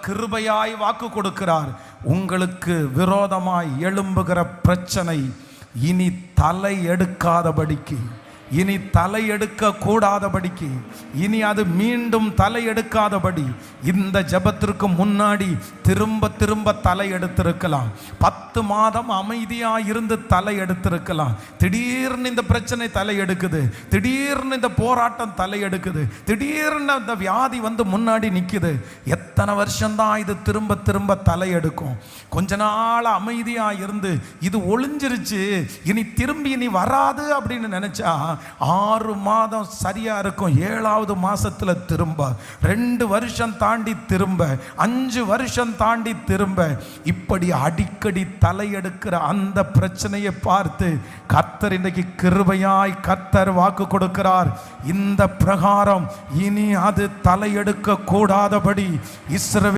கிருபையாய் வாக்கு கொடுக்கிறார். உங்களுக்கு விரோதமாய் எழும்புகிற பிரச்சனை இனி தலை எடுக்காதபடிக்கு, இனி தலை எடுக்க கூடாதபடிக்கு, இனி அது மீண்டும் தலை எடுக்காதபடி இந்த ஜெபத்திற்கு முன்னாடி திரும்ப திரும்ப தலை எடுத்திருக்கலாம். 10 மாதம் அமைதியாக இருந்து தலை எடுத்திருக்கலாம். திடீர்னு இந்த பிரச்சனை தலை எடுக்குது, திடீர்னு இந்த போராட்டம் தலை எடுக்குது, திடீர்னு இந்த வியாதி வந்து முன்னாடி நிற்குது. எத்தனை வருஷம்தான் இது திரும்ப திரும்ப தலை எடுக்கும்? கொஞ்ச நாள் அமைதியாக இருந்து இது ஒளிஞ்சிருச்சு, இனி திரும்பி இனி வராது அப்படின்னு நினைச்சா 6 மாதம் சரியா இருக்கும். 7வது மாசத்துல திரும்ப, 2 வருஷம் தாண்டி திரும்ப, 5 வருஷம் தாண்டி திரும்ப, இப்படி அடிக்கடி தலையெடுக்கிற அந்த பிரச்சனையை பார்த்து கர்த்தர் இன்னைக்கு கிருபையாய் கர்த்தர் வாக்கு கொடுக்கிறார். இந்த பிரகாரம் இனி அது தலையெடுக்க கூடாதபடி இஸ்ரவேல்